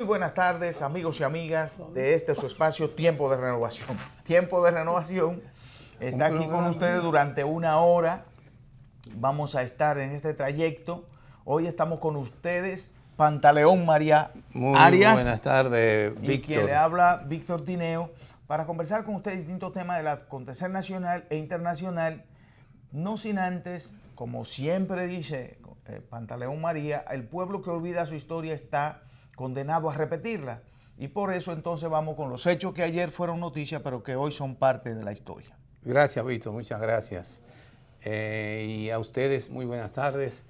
Muy buenas tardes, amigos y amigas de este su espacio Tiempo de Renovación. Tiempo de Renovación está aquí con ustedes durante una hora. Vamos a estar en este trayecto. Hoy estamos con ustedes, Pantaleón María Arias. Muy buenas tardes, Víctor. Y quien le habla, Víctor Tineo, para conversar con ustedes distintos temas del acontecer nacional e internacional, no sin antes, como siempre dice Pantaleón María, el pueblo que olvida su historia está condenado a repetirla. Y por eso entonces vamos con los hechos que ayer fueron noticias, pero que hoy son parte de la historia. Gracias, Víctor, muchas gracias. Y a ustedes, muy buenas tardes,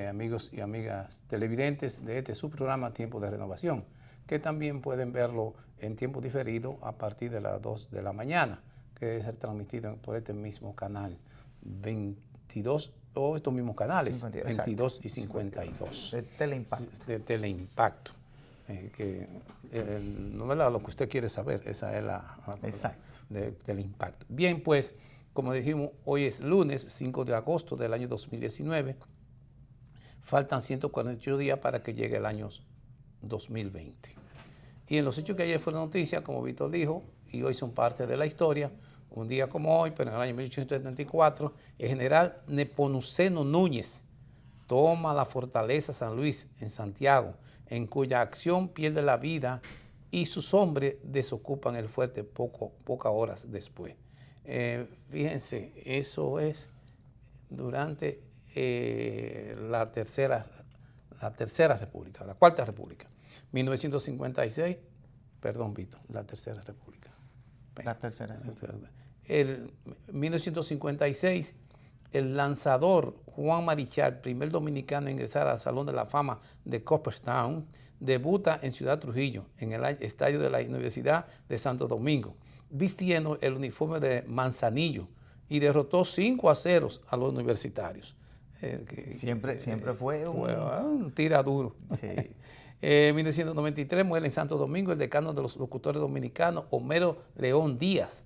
amigos y amigas televidentes de este su programa Tiempo de Renovación, que también pueden verlo en tiempo diferido a partir de las 2 de la mañana, que debe ser transmitido por este mismo canal 22 o estos mismos canales, 22 y 52. De Teleimpacto. De Teleimpacto. No es lo que usted quiere saber, esa es la del impacto. Bien, pues, como dijimos, hoy es lunes 5 de agosto del año 2019. Faltan 148 días para que llegue el año 2020. Y en los hechos que ayer fueron noticias, como Víctor dijo, y hoy son parte de la historia, un día como hoy, pero en el año 1874, el general Nepomuceno Núñez toma la fortaleza San Luis en Santiago, en cuya acción pierde la vida y sus hombres desocupan el fuerte pocas horas después. Fíjense, eso es durante la tercera república, la cuarta república. 1956, perdón, Vito, la tercera república. La tercera república. En 1956, el lanzador Juan Marichal, primer dominicano en ingresar al Salón de la Fama de Cooperstown, debuta en Ciudad Trujillo, en el estadio de la Universidad de Santo Domingo, vistiendo el uniforme de Manzanillo, y derrotó 5-0 a los universitarios. Siempre fue un tira duro. Sí. En 1993 muere en Santo Domingo el decano de los locutores dominicanos, Homero León Díaz,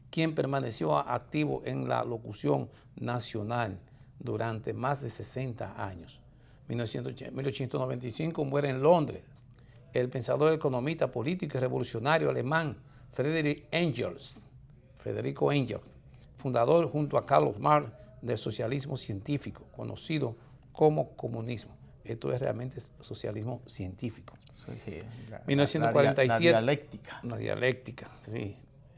quien permaneció activo en la locución nacional durante más de 60 años. En 1895 muere en Londres el pensador, economista, político y revolucionario alemán Frederico Engels, fundador junto a Carlos Marx del socialismo científico, conocido como comunismo. Esto es realmente socialismo científico. Sí, 1947, la dialéctica. Una dialéctica, sí.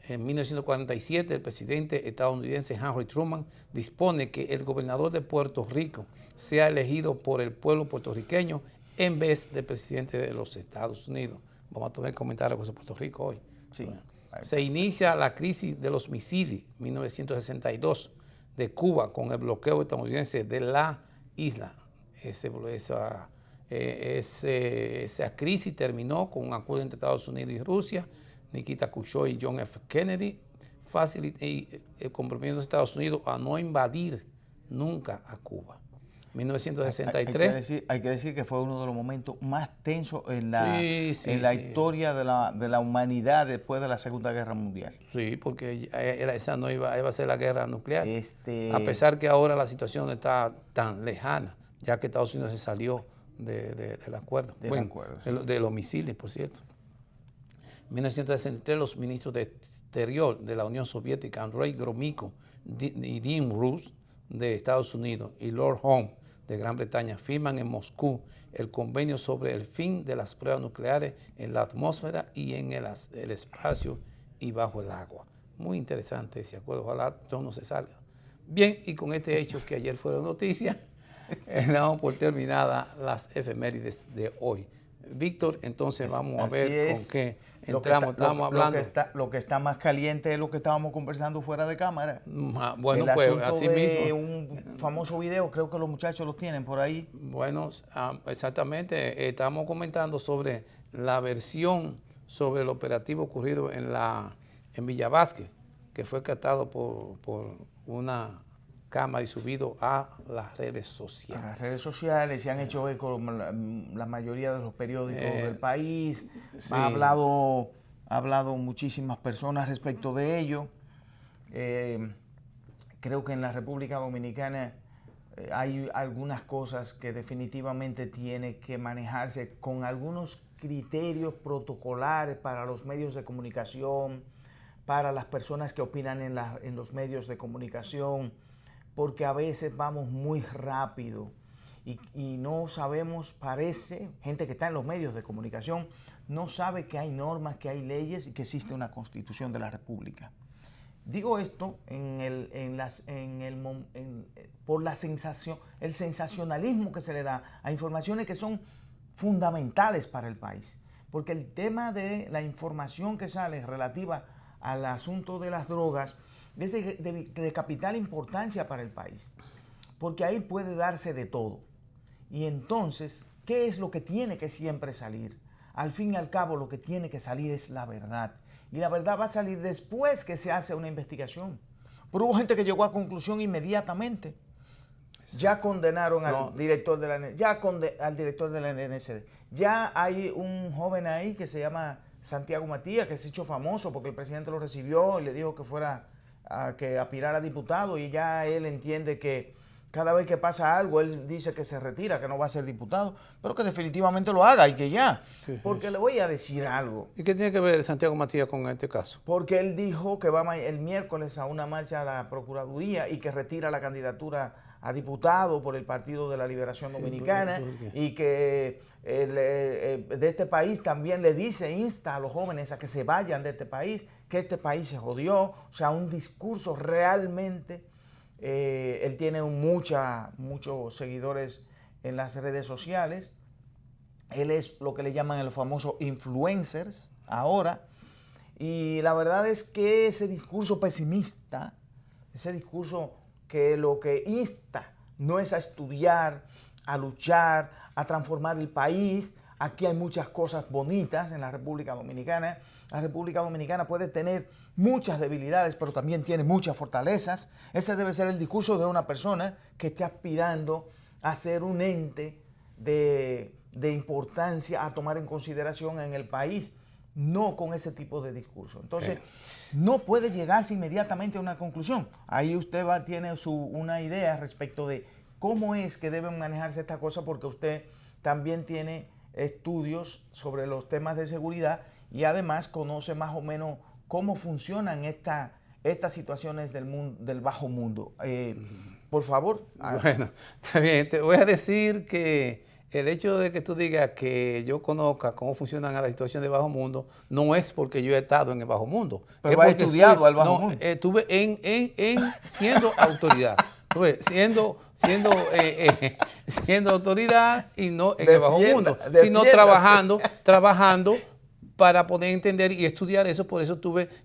En 1947, el presidente estadounidense Harry Truman dispone que el gobernador de Puerto Rico sea elegido por el pueblo puertorriqueño en vez del presidente de los Estados Unidos. Vamos a tener comentarios sobre Puerto Rico hoy. Sí. Se inicia la crisis de los misiles, 1962, de Cuba, con el bloqueo estadounidense de la isla. Esa crisis terminó con un acuerdo entre Estados Unidos y Rusia. Nikita Khrushchev y John F. Kennedy comprometiendo a Estados Unidos a no invadir nunca a Cuba. 1963. Hay que decir que fue uno de los momentos más tensos en la historia de la humanidad después de la Segunda Guerra Mundial. Sí, porque esa no iba a ser la guerra nuclear. A pesar que ahora la situación está tan lejana, ya que Estados Unidos se salió del acuerdo. De los misiles, por cierto. En 1963, los ministros de Exterior de la Unión Soviética, Andrei Gromyko y Dean Rusk de Estados Unidos y Lord Home de Gran Bretaña firman en Moscú el convenio sobre el fin de las pruebas nucleares en la atmósfera y en el espacio y bajo el agua. Muy interesante ese acuerdo, ojalá todo no se salga. Bien, y con este hecho que ayer fueron noticias, damos por terminada las efemérides de hoy. Víctor, entonces vamos a ver con qué entramos. Estábamos hablando. Lo que está más caliente es lo que estábamos conversando fuera de cámara. Bueno, el pues asunto así de mismo. Un famoso video, creo que los muchachos lo tienen por ahí. Bueno, exactamente. Estábamos comentando sobre la versión sobre el operativo ocurrido en Villa Vázquez, que fue captado por una cámara y subido a las redes sociales. A las redes sociales se han hecho eco la mayoría de los periódicos del país. Sí. Ha hablado muchísimas personas respecto de ello. Creo que en la República Dominicana hay algunas cosas que definitivamente tiene que manejarse con algunos criterios protocolares para los medios de comunicación, para las personas que opinan en los medios de comunicación, porque a veces vamos muy rápido y no sabemos, parece, gente que está en los medios de comunicación, no sabe que hay normas, que hay leyes y que existe una Constitución de la República. Digo esto por la sensación, el sensacionalismo que se le da a informaciones que son fundamentales para el país. Porque el tema de la información que sale relativa al asunto de las drogas es de capital importancia para el país. Porque ahí puede darse de todo. Y entonces, ¿qué es lo que tiene que siempre salir? Al fin y al cabo, lo que tiene que salir es la verdad. Y la verdad va a salir después que se hace una investigación. Pero hubo gente que llegó a conclusión inmediatamente. Ya condenaron al director de la al director de la NSD. Ya hay un joven ahí que se llama Santiago Matías, que se ha hecho famoso porque el presidente lo recibió y le dijo que fuera que aspirara a diputado, y ya él entiende que cada vez que pasa algo, él dice que se retira, que no va a ser diputado, pero que definitivamente lo haga y que ya. Porque le voy a decir algo. ¿Y qué tiene que ver Santiago Matías con este caso? Porque él dijo que va el miércoles a una marcha a la Procuraduría y que retira la candidatura a diputado por el Partido de la Liberación Dominicana, y que de este país también le dice, insta a los jóvenes a que se vayan de este país, que este país se jodió. O sea, un discurso realmente... él tiene muchos seguidores en las redes sociales. Él es lo que le llaman los famosos influencers ahora. Y la verdad es que ese discurso pesimista, ese discurso que lo que insta no es a estudiar, a luchar, a transformar el país. Aquí hay muchas cosas bonitas en la República Dominicana. La República Dominicana puede tener muchas debilidades, pero también tiene muchas fortalezas. Ese debe ser el discurso de una persona que esté aspirando a ser un ente de importancia a tomar en consideración en el país, no con ese tipo de discurso. Entonces, no puede llegarse inmediatamente a una conclusión. Ahí usted tiene una idea respecto de cómo es que deben manejarse estas cosas, porque usted también tiene estudios sobre los temas de seguridad y además conoce más o menos cómo funcionan estas situaciones del bajo mundo. Por favor. Bueno, está bien. Te voy a decir que el hecho de que tú digas que yo conozca cómo funcionan las situaciones del bajo mundo no es porque yo he estado en el bajo mundo. Pero has estudiado al bajo mundo. Estuve siendo autoridad. Siendo autoridad y no en el bajo mundo, sino trabajando para poder entender y estudiar eso. Por eso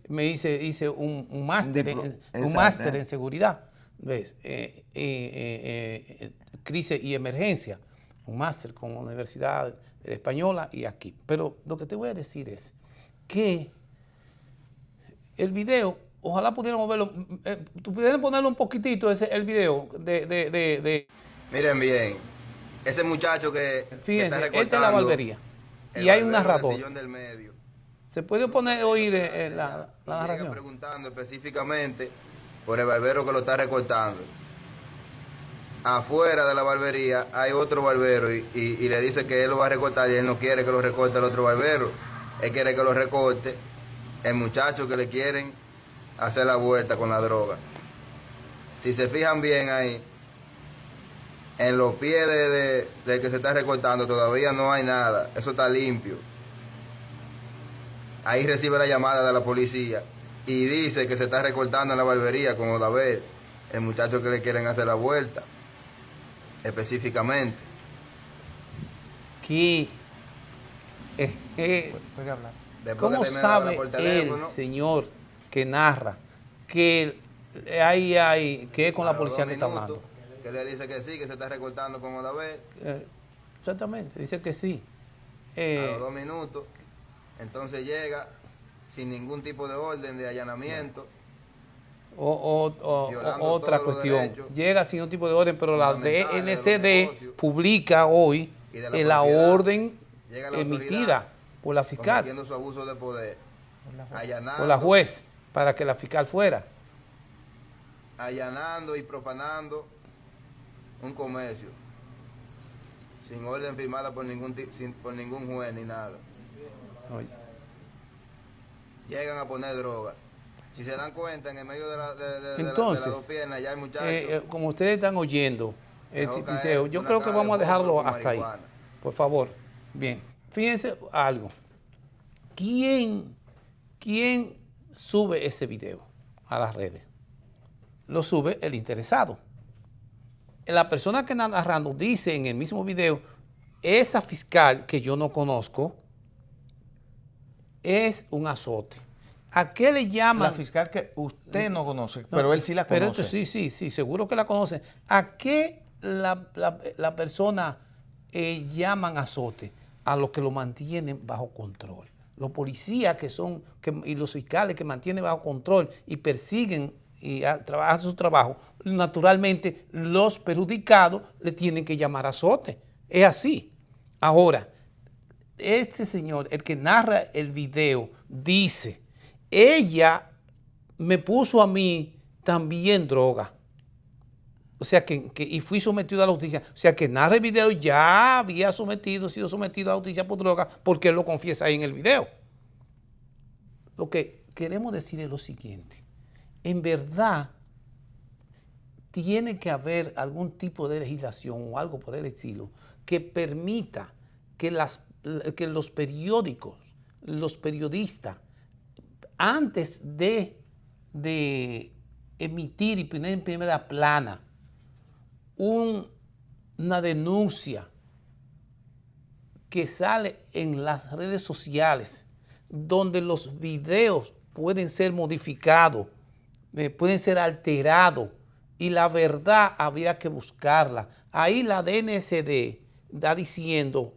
hice un máster en seguridad, ¿ves? Crisis y emergencia, un máster con la Universidad Española y aquí. Pero lo que te voy a decir es que el video, ojalá pudiéramos verlo, pudieran ponerlo un poquitito, el video de... Miren bien, ese muchacho que fíjense, está recortando, esta es la barbería. Y hay un narrador. Del medio. ¿Se puede oír la narración? Preguntando específicamente por el barbero que lo está recortando. Afuera de la barbería hay otro barbero y le dice que él lo va a recortar, y él no quiere que lo recorte el otro barbero. Él quiere que lo recorte el muchacho que le quieren hacer la vuelta con la droga. Si se fijan bien ahí, en los pies de que se está recortando todavía no hay nada, eso está limpio. Ahí recibe la llamada de la policía y dice que se está recortando en la barbería con Odaber, el muchacho que le quieren hacer la vuelta, específicamente. ¿Qué? Puede hablar. ¿Cómo sabe el señor que narra que que es con la policía que está hablando? Que le dice que sí, que se está recortando con Odaber. Exactamente, dice que sí. A los 2 minutos, entonces llega sin ningún tipo de orden de allanamiento. Otra cuestión, llega sin ningún tipo de orden, pero la DNCD publica hoy la orden emitida por la fiscal, cometiendo su abuso de poder, por la juez, para que la fiscal fuera. Allanando y profanando un comercio, sin orden firmada por ningún juez ni nada. Oye. Llegan a poner droga. Si se dan cuenta, en el medio de las dos piernas ya hay muchachos. Como ustedes están oyendo, Eliseo, yo creo que vamos a dejarlo hasta ahí. Por favor. Bien. Fíjense algo. ¿Quién sube ese video a las redes? Lo sube el interesado. La persona que está narrando dice en el mismo video, esa fiscal que yo no conozco es un azote. ¿A qué le llaman? La fiscal que usted no conoce, pero él sí la conoce. Pero sí, seguro que la conoce. ¿A qué la persona llaman azote? A los que lo mantienen bajo control. Los policías y los fiscales que mantienen bajo control y persiguen y hacen su trabajo, naturalmente los perjudicados le tienen que llamar azote. Es así. Ahora, este señor, el que narra el video, dice, ella me puso a mí también droga. O sea, y fui sometido a la justicia. O sea, que narra el video ya había sido sometido a la justicia por droga porque él lo confiesa ahí en el video. Lo que queremos decir es lo siguiente. En verdad, tiene que haber algún tipo de legislación o algo por el estilo que permita que los periódicos, los periodistas, antes de emitir y poner en primera plana una denuncia que sale en las redes sociales, donde los videos pueden ser modificados, pueden ser alterados, y la verdad habría que buscarla. Ahí la DNCD está diciendo,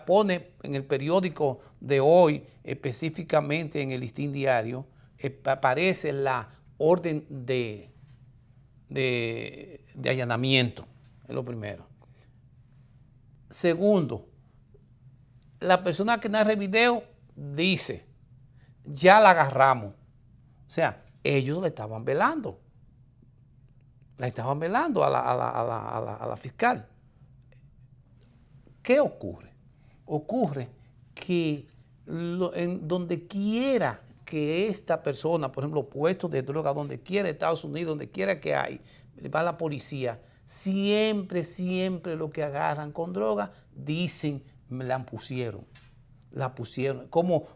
pone en el periódico de hoy, específicamente en el Listín Diario, aparece la orden de allanamiento, es lo primero. Segundo, la persona que narra el video dice, ya la agarramos. O sea, ellos la estaban velando. La estaban velando a la fiscal. ¿Qué ocurre? Ocurre que en donde quiera que esta persona, por ejemplo, puestos de droga, donde quiera Estados Unidos, donde quiera que hay, va la policía, siempre lo que agarran con droga, dicen, me la pusieron. La pusieron. Como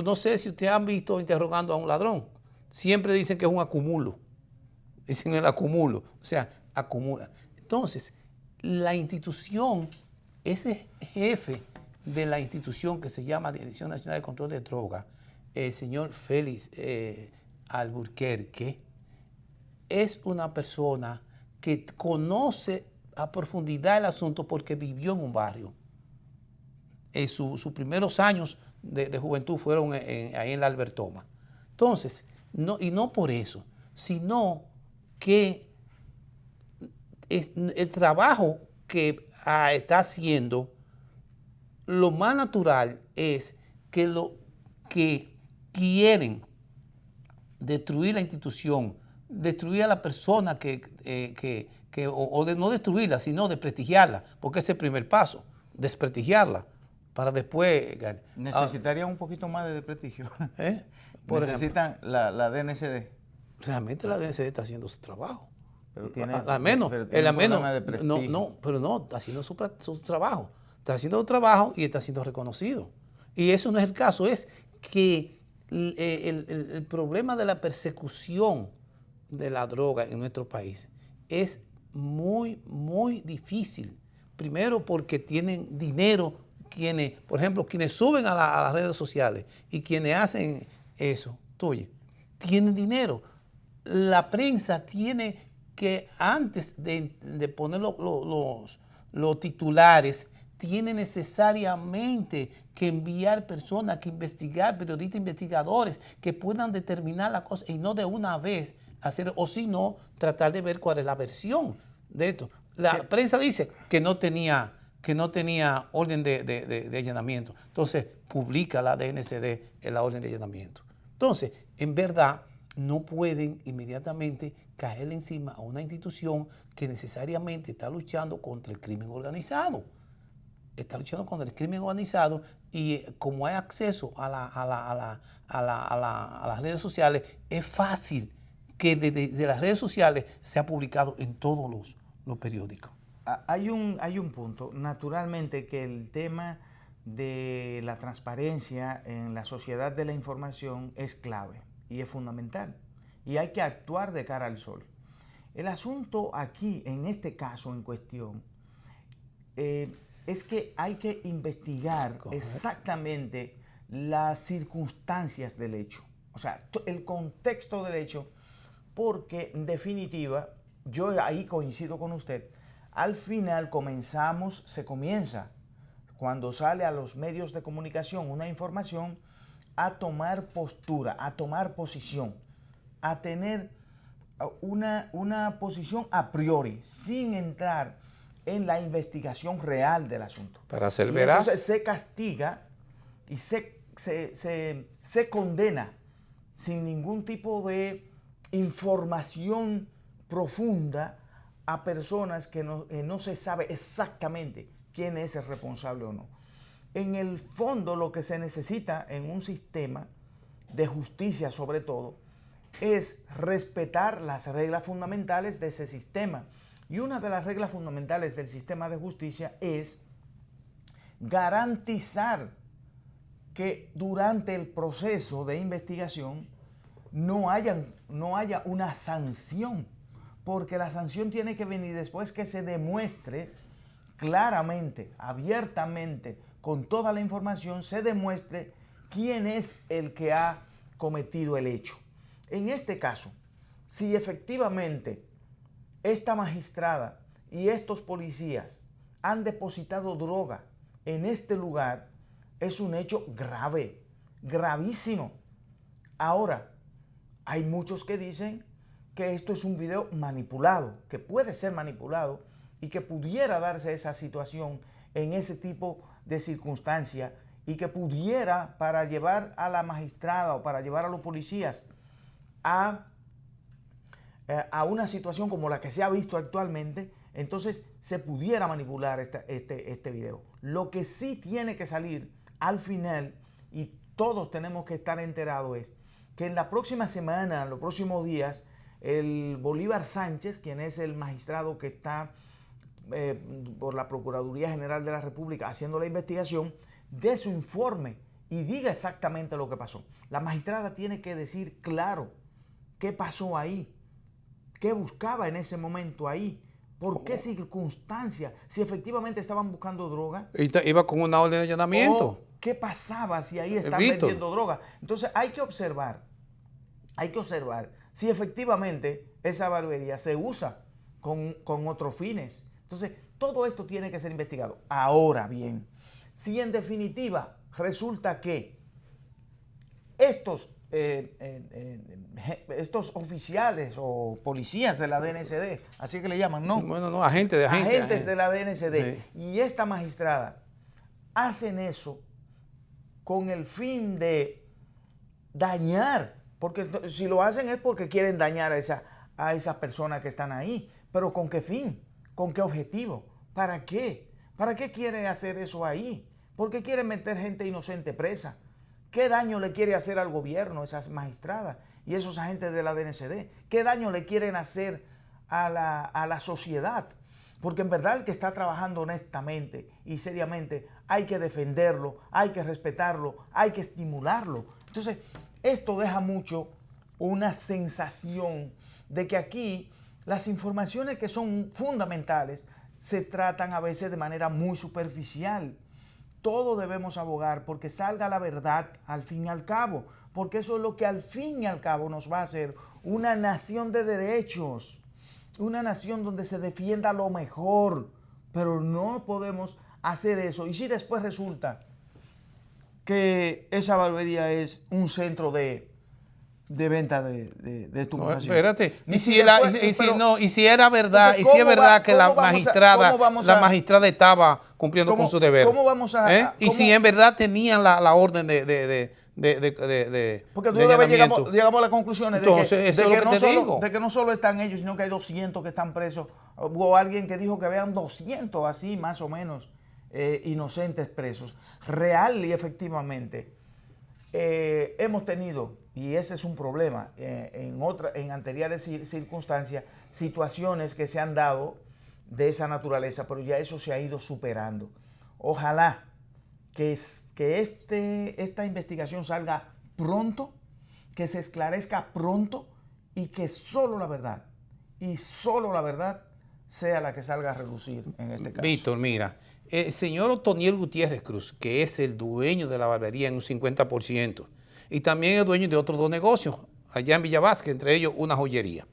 no sé si ustedes han visto interrogando a un ladrón, siempre dicen que es un acumulo. Dicen el acumulo, o sea, acumula. Entonces, la institución, ese jefe de la institución que se llama Dirección Nacional de Control de Drogas, el señor Félix Alburquerque, es una persona que conoce a profundidad el asunto porque vivió en un barrio. Sus primeros años de juventud fueron ahí en la Albertoma. Entonces, no por eso, sino que el trabajo que está haciendo, lo más natural es que lo que quieren destruir la institución, destruir a la persona o no destruirla, sino desprestigiarla, porque ese es el primer paso, desprestigiarla, para después... Necesitarían un poquito más de desprestigio. Necesitan la DNCD. Realmente la DNCD está haciendo su trabajo. Pero tiene, al menos, está haciendo su trabajo. Está haciendo su trabajo y está siendo reconocido. Y eso no es el caso, es que el problema de la persecución de la droga en nuestro país es muy difícil. Primero porque tienen dinero por ejemplo, quienes suben a las redes sociales y quienes hacen eso, tienen dinero. La prensa tiene que, antes de poner los titulares, tiene necesariamente que enviar personas, que investigar, periodistas investigadores, que puedan determinar la cosa y no de una vez hacer, o si no, tratar de ver cuál es la versión de esto. La prensa dice que no tenía orden de allanamiento. Entonces, publica la DNCD en la orden de allanamiento. Entonces, en verdad, no pueden inmediatamente caer encima a una institución que necesariamente está luchando contra el crimen organizado. Está luchando contra el crimen organizado y como hay acceso a las redes sociales, es fácil que de las redes sociales sea publicado en todos los periódicos. Hay un punto, naturalmente, que el tema de la transparencia en la sociedad de la información es clave y es fundamental y hay que actuar de cara al sol. El asunto aquí, en este caso en cuestión, es que hay que investigar exactamente las circunstancias del hecho, o sea, el contexto del hecho, porque en definitiva, yo ahí coincido con usted, al final se comienza, cuando sale a los medios de comunicación una información, a tomar postura, a tomar posición, a tener una posición a priori, sin entrar en la investigación real del asunto. Para ser veraz. Entonces se castiga y se condena sin ningún tipo de información profunda a personas que no se sabe exactamente quién es el responsable o no. En el fondo, lo que se necesita en un sistema de justicia, sobre todo, es respetar las reglas fundamentales de ese sistema. Y una de las reglas fundamentales del sistema de justicia es garantizar que durante el proceso de investigación no haya una sanción, porque la sanción tiene que venir después que se demuestre claramente, abiertamente, con toda la información, se demuestre quién es el que ha cometido el hecho. En este caso, si efectivamente esta magistrada y estos policías han depositado droga en este lugar, es un hecho grave, gravísimo. Ahora, hay muchos que dicen que esto es un video manipulado, que puede ser manipulado y que pudiera darse esa situación en ese tipo de circunstancia y que pudiera, para llevar a la magistrada o para llevar a los policías a una situación como la que se ha visto actualmente, entonces se pudiera manipular este video. Lo que sí tiene que salir al final, y todos tenemos que estar enterados, es que en la próxima semana, en los próximos días, el Bolívar Sánchez, quien es el magistrado que está por la Procuraduría General de la República haciendo la investigación, dé su informe y diga exactamente lo que pasó. La magistrada tiene que decir claro qué pasó ahí, qué buscaba en ese momento ahí, por qué circunstancia, si efectivamente estaban buscando droga. Iba con una orden de allanamiento. ¿Qué pasaba si ahí están vendiendo droga? Entonces hay que observar si efectivamente esa barbería se usa con otros fines. Entonces, todo esto tiene que ser investigado. Ahora bien, si en definitiva resulta que estos oficiales o policías de la DNCD, así que le llaman, ¿no? Bueno, no, agentes de la DNCD, sí, y esta magistrada hacen eso con el fin de dañar, porque si lo hacen es porque quieren dañar a esas personas que están ahí, pero ¿con qué fin? ¿Con qué objetivo? ¿Para qué? ¿Para qué quieren hacer eso ahí? ¿Por qué quieren meter gente inocente presa? ¿Qué daño le quiere hacer al gobierno esas magistradas y esos agentes de la DNCD? ¿Qué daño le quieren hacer a la sociedad? Porque en verdad el que está trabajando honestamente y seriamente hay que defenderlo, hay que respetarlo, hay que estimularlo. Entonces, esto deja mucho una sensación de que aquí las informaciones que son fundamentales se tratan a veces de manera muy superficial. Todos debemos abogar porque salga la verdad al fin y al cabo, porque eso es lo que al fin y al cabo nos va a hacer una nación de derechos, una nación donde se defienda lo mejor, pero no podemos hacer eso. Y si después resulta que esa barbería es un centro de venta de estupefacientes. No, espérate. Y si era verdad, y si es verdad que la magistrada estaba cumpliendo con su deber. ¿Cómo vamos a y si en verdad tenían la orden de Porque tú una vez llegamos a la conclusión de que no solo están ellos, sino que hay 200 que están presos. Hubo alguien que dijo que habían 200 así, más o menos, inocentes presos. Real y efectivamente, hemos tenido, y ese es un problema, en anteriores circunstancias, situaciones que se han dado de esa naturaleza, pero ya eso se ha ido superando. Ojalá que esta investigación salga pronto, que se esclarezca pronto y que solo la verdad, y solo la verdad, sea la que salga a relucir en este caso. Víctor, mira, el señor Otoniel Gutiérrez Cruz, que es el dueño de la barbería en un 50%, y también es dueño de otros 2 negocios allá en Villa Vázquez, entre ellos una joyería.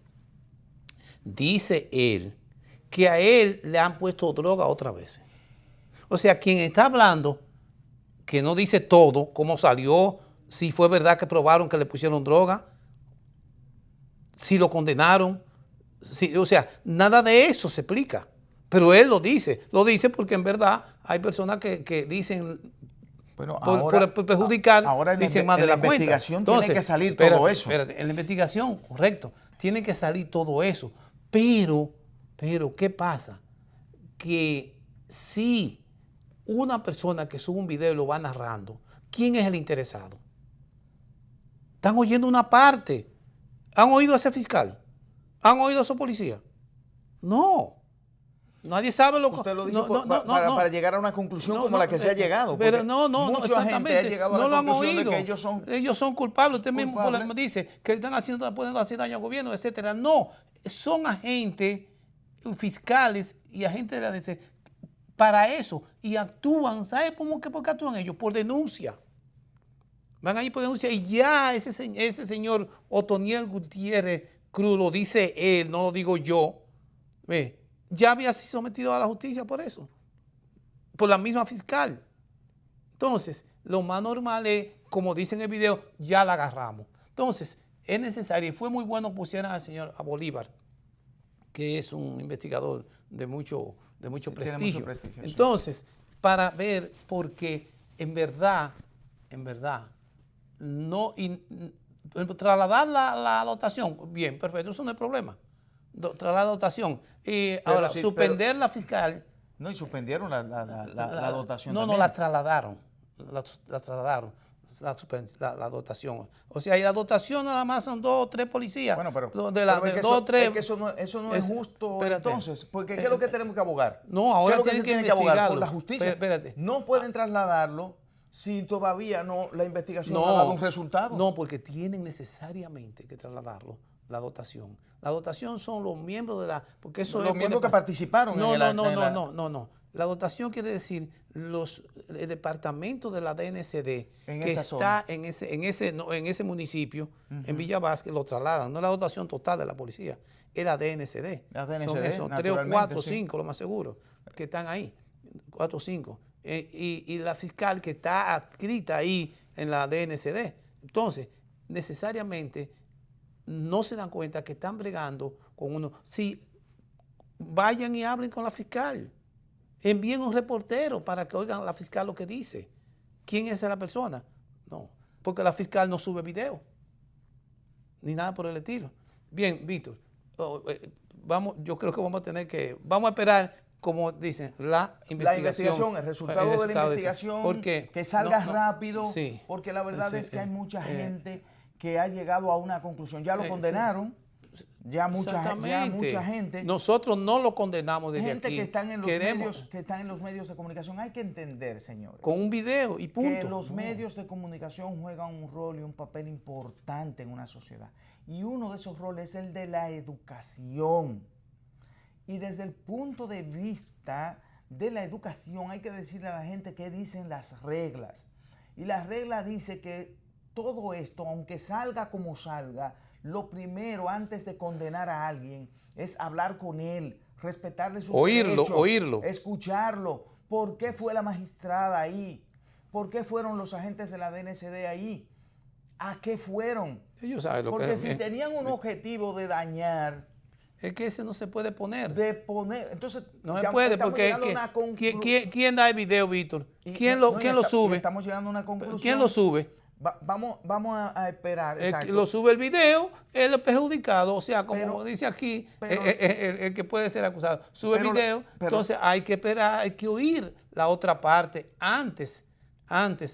Dice él que a él le han puesto droga otra vez. O sea, quien está hablando, que no dice todo, cómo salió, si fue verdad que probaron que le pusieron droga, si lo condenaron, o sea, nada de eso se explica. Pero él lo dice porque en verdad hay personas que dicen, bueno, por perjudicar, ahora dicen más de la cuenta. Investigación tiene que salir todo eso. En la investigación, correcto, tiene que salir todo eso. Pero, ¿qué pasa? Que si una persona que sube un video y lo va narrando, ¿quién es el interesado? Están oyendo una parte. ¿Han oído a ese fiscal? ¿Han oído a ese policía? No. Nadie sabe lo que... Usted lo dice para llegar a una conclusión como la que se ha llegado. Pero no, exactamente. Gente ha llegado a la conclusión de que ellos son culpables. Usted mismo dice que están poniendo así daño al gobierno, etcétera. No, son agentes fiscales y agentes de la DNCD para eso. Y actúan, ¿sabe por qué actúan ellos? Por denuncia. Van ahí por denuncia y ya ese señor Otoniel Gutiérrez Cruz, lo dice él, no lo digo yo, ya había sido sometido a la justicia por eso, por la misma fiscal. Entonces, lo más normal es, como dice en el video, ya la agarramos. Entonces, es necesario, y fue muy bueno que pusieran a Bolívar, que es un investigador de mucho prestigio. Entonces, para ver, porque en verdad, no trasladar la dotación, bien, perfecto, eso no es problema. Trasladar la dotación. Ahora, suspender la fiscal. No, y suspendieron la dotación. No, la trasladaron. La trasladaron. La dotación. O sea, y la dotación nada más son 2 o 3 policías. Bueno, pero eso no es justo. Espérate, entonces, porque ¿qué es lo que tenemos que abogar? No, ahora tienen que investigarlo. Por la justicia. Espérate. No pueden trasladarlo si todavía la investigación no ha dado un resultado. No, porque tienen necesariamente que trasladarlo, la dotación. La dotación son los miembros de la... Porque eso los miembros que participaron No. La dotación quiere decir el departamento de la DNCD que está en ese municipio, en Villa Vázquez, lo trasladan. No es la dotación total de la policía, es la DNCD. Son esos 3 o 4 o 5, lo más seguro, que están ahí. 4 o 5. Y la fiscal que está adscrita ahí en la DNCD. Entonces, necesariamente no se dan cuenta que están bregando con uno. Si vayan y hablen con la fiscal, envíen un reportero para que oigan a la fiscal lo que dice. ¿Quién es esa persona? No, porque la fiscal no sube video, ni nada por el estilo. Bien, Víctor, yo creo que vamos a esperar, como dicen, la investigación, el resultado de la investigación, que salga rápido, sí, porque la verdad es que hay mucha gente que ha llegado a una conclusión. Ya lo condenaron, ya mucha gente. Nosotros no lo condenamos desde gente aquí. Que están en los medios de comunicación. Hay que entender, señores, con un video y punto. Que los medios de comunicación juegan un rol y un papel importante en una sociedad. Y uno de esos roles es el de la educación. Y desde el punto de vista de la educación hay que decirle a la gente qué dicen las reglas. Y la regla dice que todo esto, aunque salga como salga, lo primero antes de condenar a alguien es hablar con él, respetarle sus derechos, oírlo, escucharlo. ¿Por qué fue la magistrada ahí? ¿Por qué fueron los agentes de la DNCD ahí? ¿A qué fueron? Ellos saben lo Porque si tenían un objetivo de dañar, es que ese no se puede poner. Entonces, no se puede, porque ¿quién da el video, Víctor? ¿Quién lo sube? Estamos llegando a una conclusión. ¿Quién lo sube? Vamos a esperar. El que lo sube el video, es el perjudicado, o sea, como Pero- dice aquí, pero- el que puede ser acusado. Sube el video, pero- entonces hay que esperar, hay que oír la otra parte antes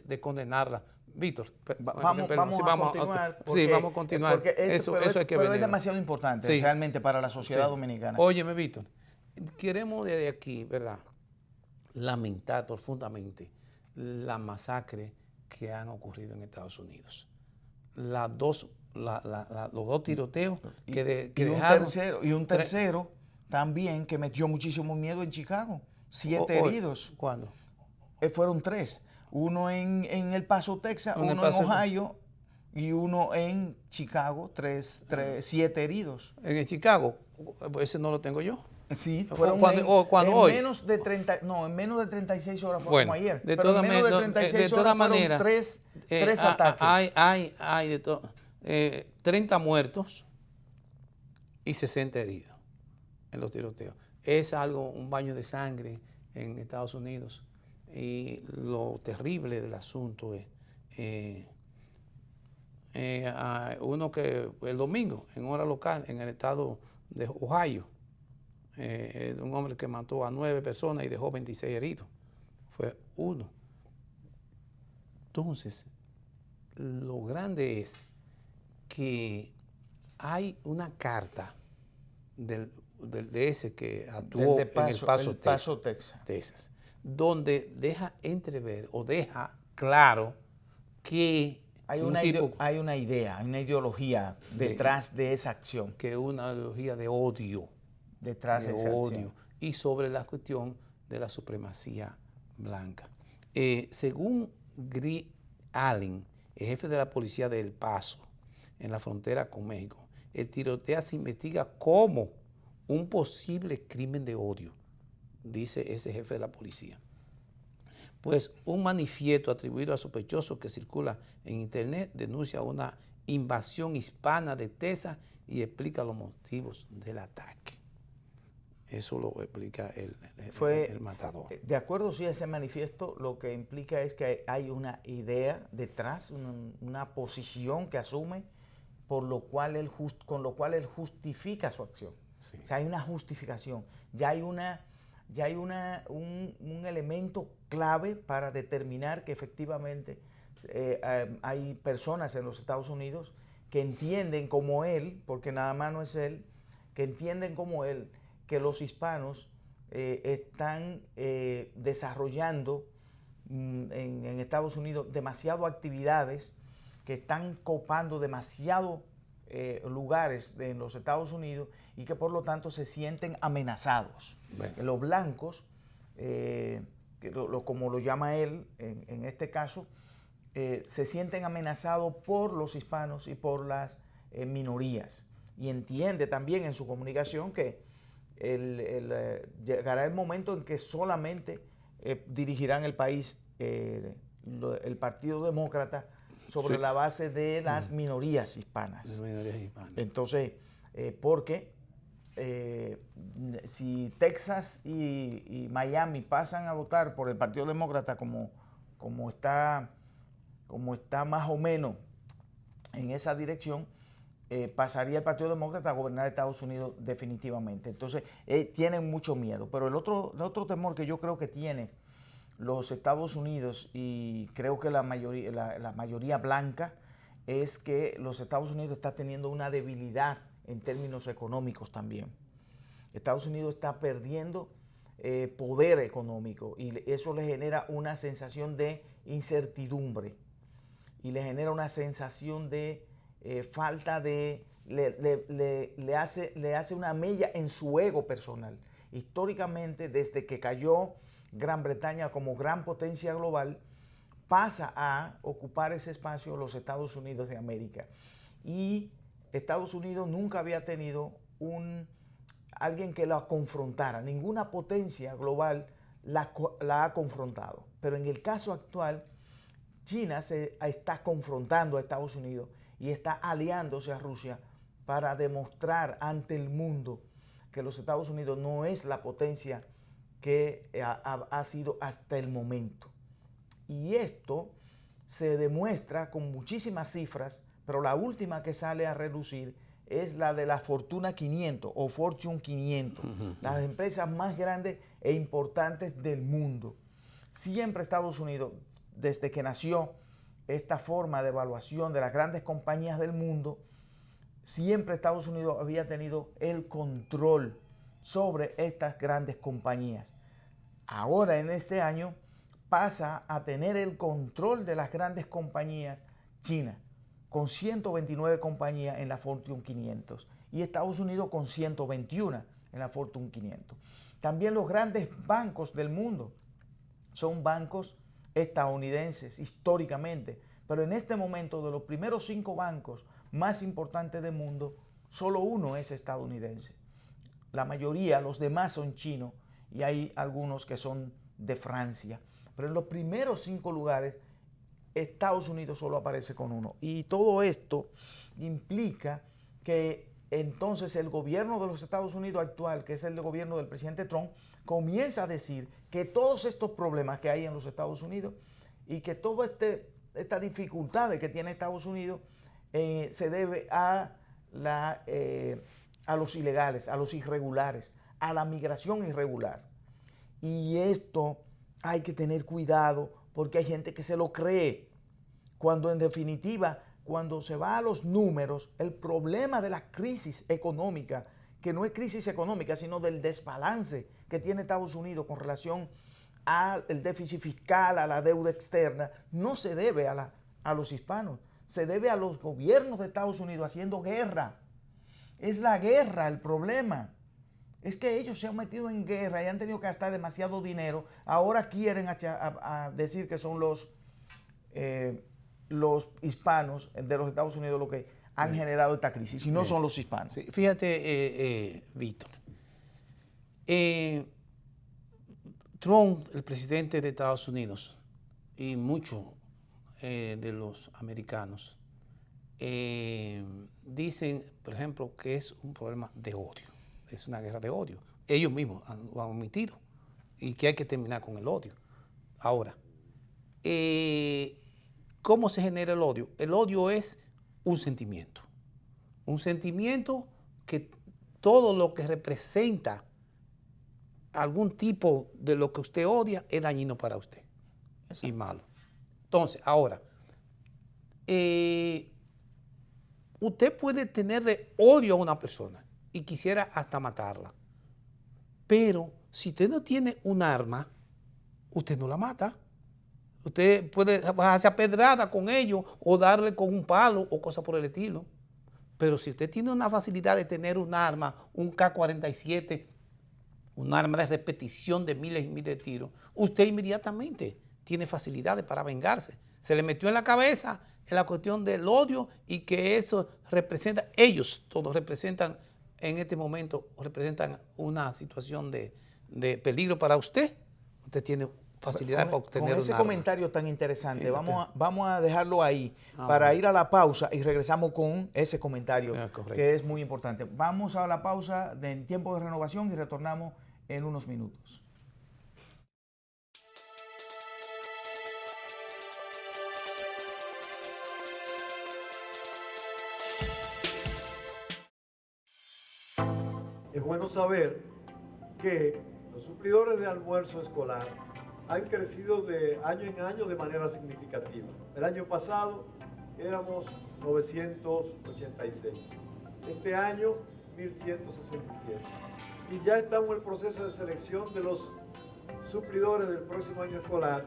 de condenarla. Víctor, Vamos sí, a continuar. sí, vamos a continuar. Porque Eso hay que pero es ver. demasiado importante Sí. realmente para la sociedad Sí. dominicana. Óyeme, Víctor, queremos desde aquí, ¿verdad?, lamentar profundamente la masacre que han ocurrido en Estados Unidos. Los dos tiroteos que dejaron... Un tercero también que metió muchísimo miedo en Chicago. 7 heridos. ¿Cuándo? Fueron 3. Uno en El Paso, Texas, En El uno Paso, en Ohio y uno en Chicago. 7 heridos. En Chicago, ese no lo tengo yo. Sí, fueron hoy. menos de 36 horas fue Bueno, como ayer. de pero todas en menos de 36 horas fueron tres ataques. Hay de 30 muertos y 60 heridos en los tiroteos. Es un baño de sangre en Estados Unidos. Y lo terrible del asunto es uno que el domingo, en hora local, en el estado de Ohio, un hombre que mató a 9 personas y dejó 26 heridos. Fue uno. Entonces, lo grande es que hay una carta de ese que actuó en El Paso, Texas, donde deja entrever o deja claro que hay una idea, hay una ideología detrás de esa acción. Que es una ideología de odio. Detrás de esa acción. Y sobre la cuestión de la supremacía blanca. Según Greg Allen, el jefe de la policía de El Paso, en la frontera con México, el tiroteo se investiga como un posible crimen de odio, dice ese jefe de la policía. Pues un manifiesto atribuido a sospechosos que circula en internet denuncia una invasión hispana de Texas y explica los motivos del ataque. Eso lo explica el matador. De acuerdo, sí, ese manifiesto lo que implica es que hay una idea detrás, una posición que asume con lo cual él justifica su acción. Sí. O sea, hay una justificación, ya hay un elemento clave para determinar que efectivamente hay personas en los Estados Unidos que entienden como él, porque nada más no es él, que entienden como él que los hispanos están desarrollando en Estados Unidos demasiado actividades, que están copando demasiado lugares en los Estados Unidos y que por lo tanto se sienten amenazados. Bueno. Los blancos, como lo llama él en este caso, se sienten amenazados por los hispanos y por las minorías. Y entiende también en su comunicación que llegará el momento en que solamente dirigirán el país el Partido Demócrata sobre la base de las minorías hispanas. Entonces, porque si Texas y Miami pasan a votar por el Partido Demócrata como está más o menos en esa dirección, pasaría el Partido Demócrata a gobernar Estados Unidos definitivamente. Entonces, tienen mucho miedo. Pero el otro temor que yo creo que tiene los Estados Unidos, y creo que la mayoría blanca, es que los Estados Unidos está teniendo una debilidad en términos económicos también. Estados Unidos está perdiendo poder económico y eso le genera una sensación de incertidumbre y le genera una sensación de falta de... le hace una mella en su ego personal. Históricamente, desde que cayó Gran Bretaña como gran potencia global, pasa a ocupar ese espacio los Estados Unidos de América. Y Estados Unidos nunca había tenido alguien que la confrontara. Ninguna potencia global la ha confrontado. Pero en el caso actual, China está confrontando a Estados Unidos y está aliándose a Rusia para demostrar ante el mundo que los Estados Unidos no es la potencia que ha sido hasta el momento. Y esto se demuestra con muchísimas cifras, pero la última que sale a relucir es la de la Fortuna 500 o Fortune 500, las empresas más grandes e importantes del mundo. Siempre Estados Unidos, desde que nació esta forma de evaluación de las grandes compañías del mundo, siempre Estados Unidos había tenido el control sobre estas grandes compañías. Ahora, en este año, pasa a tener el control de las grandes compañías China, con 129 compañías en la Fortune 500 y Estados Unidos con 121 en la Fortune 500. También los grandes bancos del mundo son bancos estadounidenses históricamente, pero en este momento de los primeros 5 bancos más importantes del mundo, solo uno es estadounidense. La mayoría, los demás son chinos y hay algunos que son de Francia. Pero en los primeros 5 lugares, Estados Unidos solo aparece con uno. Y todo esto implica que entonces el gobierno de los Estados Unidos actual, que es el gobierno del presidente Trump, comienza a decir que todos estos problemas que hay en los Estados Unidos y que toda esta dificultad que tiene Estados Unidos se debe a los ilegales, a los irregulares, a la migración irregular. Y esto hay que tener cuidado porque hay gente que se lo cree, cuando en definitiva, cuando se va a los números, el problema de la crisis económica, que no es crisis económica, sino del desbalance que tiene Estados Unidos con relación al déficit fiscal, a la deuda externa, no se debe a los hispanos, se debe a los gobiernos de Estados Unidos haciendo guerra. Es la guerra el problema. Es que ellos se han metido en guerra y han tenido que gastar demasiado dinero. Ahora quieren decir que son los hispanos de los Estados Unidos los que han generado esta crisis, y no son los hispanos. Sí, fíjate, Víctor. Trump, el presidente de Estados Unidos, y muchos de los americanos, dicen, por ejemplo, que es un problema de odio. Es una guerra de odio. Ellos mismos lo han admitido y que hay que terminar con el odio. Ahora, ¿cómo se genera el odio? El odio es un sentimiento que todo lo que representa algún tipo de lo que usted odia es dañino para usted. Exacto. Y malo. Entonces, ahora, usted puede tenerle odio a una persona y quisiera hasta matarla. Pero si usted no tiene un arma, usted no la mata. Usted puede bajarse a pedrada con ellos o darle con un palo o cosas por el estilo. Pero si usted tiene una facilidad de tener un arma, un K-47, un arma de repetición de miles y miles de tiros, usted inmediatamente tiene facilidades para vengarse. Se le metió en la cabeza en la cuestión del odio y que eso representa, ellos todos representan en este momento, representan una situación de peligro para usted. Usted tiene facilidad para obtener con ese un comentario tan interesante, vamos a dejarlo ahí para ir a la pausa y regresamos con ese comentario que es muy importante. Vamos a la pausa en tiempo de renovación y retornamos en unos minutos. Es bueno saber que los suplidores de almuerzo escolar han crecido de año en año de manera significativa. El año pasado éramos 986, este año 1167. Y ya estamos en el proceso de selección de los suplidores del próximo año escolar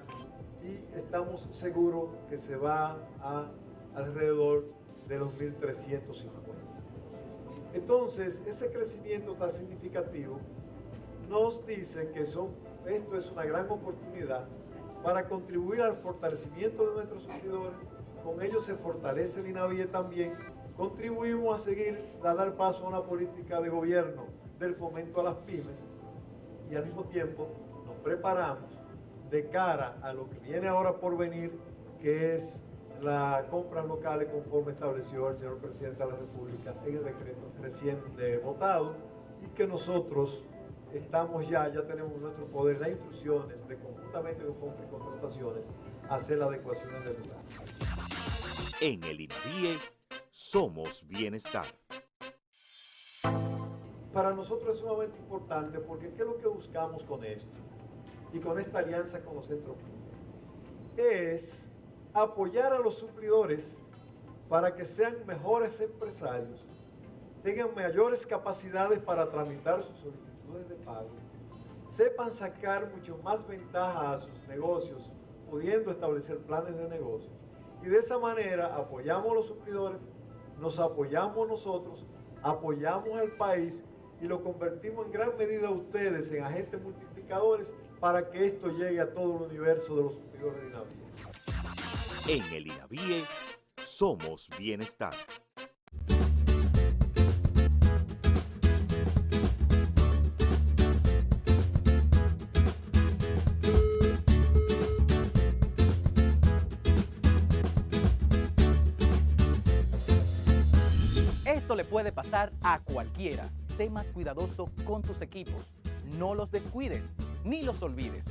y estamos seguros que se va a alrededor de los 1350. Entonces, ese crecimiento tan significativo nos dice que esto es una gran oportunidad para contribuir al fortalecimiento de nuestros suplidores. Con ello se fortalece el INAVIE también. Contribuimos a dar paso a una política de gobierno del fomento a las pymes y al mismo tiempo nos preparamos de cara a lo que viene ahora por venir, que es las compras locales conforme estableció el señor presidente de la República en el decreto recién votado, y que nosotros estamos ya tenemos en nuestro poder las instrucciones de conjuntamente con compras y contrataciones hacer la adecuación del lugar. En el INAVIE somos bienestar. Para nosotros es sumamente importante porque ¿qué es lo que buscamos con esto? Y con esta alianza con los centros públicos. Es apoyar a los suplidores para que sean mejores empresarios, tengan mayores capacidades para tramitar sus solicitudes de pago, sepan sacar mucho más ventaja a sus negocios, pudiendo establecer planes de negocio. Y de esa manera apoyamos a los suplidores, nos apoyamos nosotros, apoyamos al país y lo convertimos en gran medida a ustedes en agentes multiplicadores para que esto llegue a todo el universo de los suplidores de INAVIE. En el INAVIE somos bienestar. Esto le puede pasar a cualquiera. Sé más cuidadoso con tus equipos. No los descuides ni los olvides.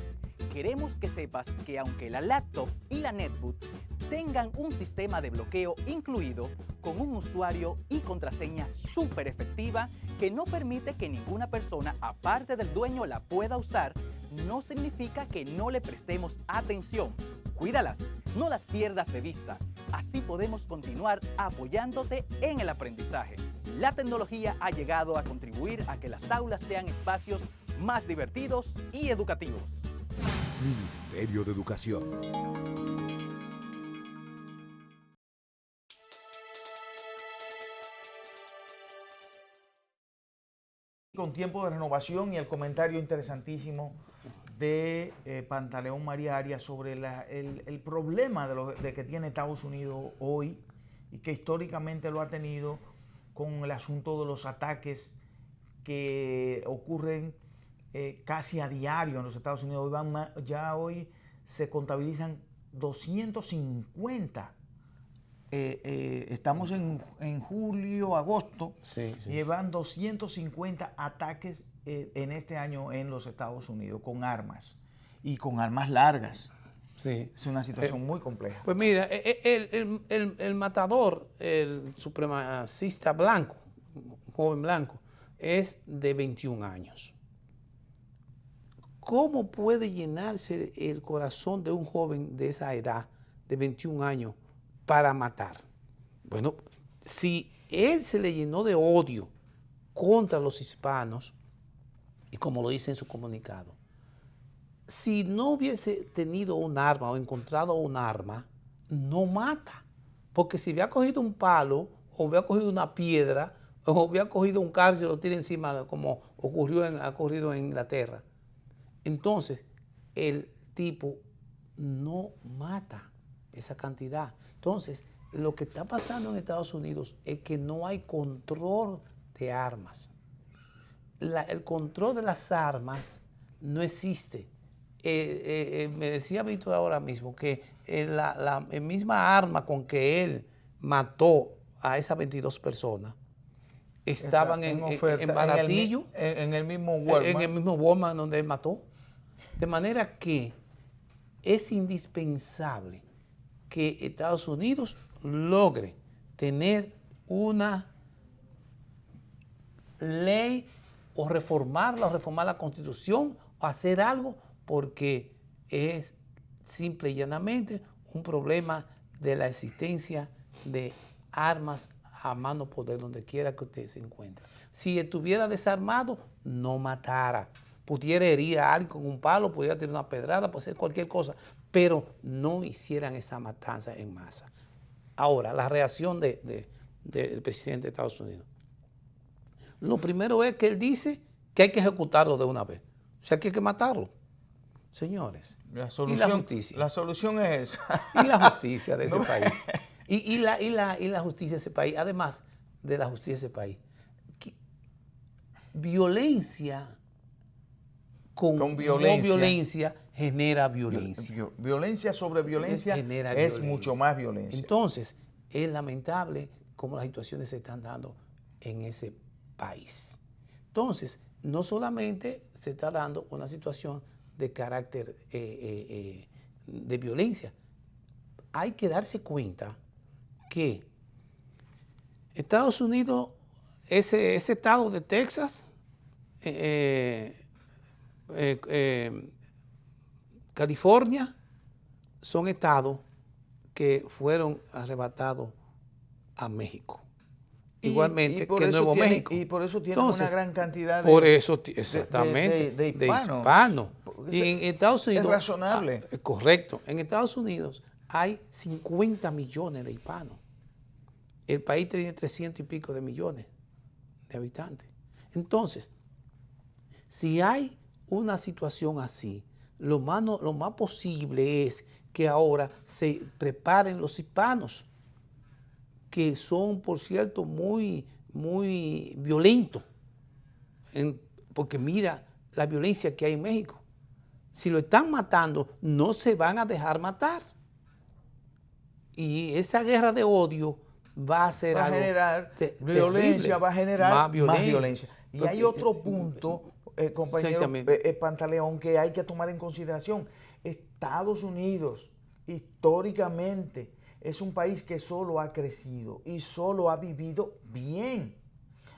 Queremos que sepas que aunque la laptop y la netbook tengan un sistema de bloqueo incluido con un usuario y contraseña súper efectiva que no permite que ninguna persona aparte del dueño la pueda usar, no significa que no le prestemos atención. Cuídalas, no las pierdas de vista. Así podemos continuar apoyándote en el aprendizaje. La tecnología ha llegado a contribuir a que las aulas sean espacios más divertidos y educativos. Ministerio de Educación. Con tiempo de renovación y el comentario interesantísimo de Pantaleón María Arias sobre el problema de que tiene Estados Unidos hoy y que históricamente lo ha tenido con el asunto de los ataques que ocurren casi a diario en los Estados Unidos. Hoy se contabilizan 250. Estamos en julio, agosto, y van 250 ataques en este año en los Estados Unidos con armas y con armas largas. Sí. Es una situación muy compleja. Pues mira, el matador, el supremacista blanco, un joven blanco, es de 21 años. ¿Cómo puede llenarse el corazón de un joven de esa edad, de 21 años, para matar? Bueno, si él se le llenó de odio contra los hispanos, y como lo dice en su comunicado, si no hubiese tenido un arma o encontrado un arma, no mata. Porque si hubiera cogido un palo, o hubiera cogido una piedra, o hubiera cogido un carro y lo tira encima, como ha ocurrido en Inglaterra, entonces el tipo no mata esa cantidad. Entonces, lo que está pasando en Estados Unidos es que no hay control de armas. El control de las armas no existe. Me decía Víctor ahora mismo que la misma arma con que él mató a esas 22 personas estaban en Baratillo, en el mismo Walmart. En el mismo Walmart donde él mató. De manera que es indispensable que Estados Unidos logre tener una ley o reformar la Constitución o hacer algo, porque es simple y llanamente un problema de la existencia de armas a mano poder donde quiera que usted se encuentre. Si estuviera desarmado, no matara. Pudiera herir a alguien con un palo, pudiera tener una pedrada, puede ser cualquier cosa, pero no hicieran esa matanza en masa. Ahora, la reacción del presidente de Estados Unidos. Lo primero es que él dice que hay que ejecutarlo de una vez. O sea, que hay que matarlo. Señores, La solución es esa. Y la justicia de ese país. Y la justicia de ese país, además de la justicia de ese país. Violencia con violencia genera violencia. Violencia sobre violencia genera es violencia. mucho más violencia. Entonces, es lamentable cómo las situaciones se están dando en ese país. Entonces, no solamente se está dando una situación de carácter de violencia, hay que darse cuenta que Estados Unidos, ese estado de Texas, California, son estados que fueron arrebatados a México. Igualmente que Nuevo México. Y por eso tienen una gran cantidad de hispanos. Y en Estados Unidos... Es razonable. Correcto. En Estados Unidos hay 50 millones de hispanos. El país tiene 300 y pico de millones de habitantes. Entonces, si hay una situación así, lo más posible es que ahora se preparen los hispanos, que son, por cierto, muy violentos. Porque mira la violencia que hay en México. Si lo están matando, no se van a dejar matar. Y esa guerra de odio va a ser algo generar violencia, va a generar más violencia. Y hay otro punto, compañero Pantaleón, que hay que tomar en consideración. Estados Unidos, históricamente, es un país que solo ha crecido y solo ha vivido bien.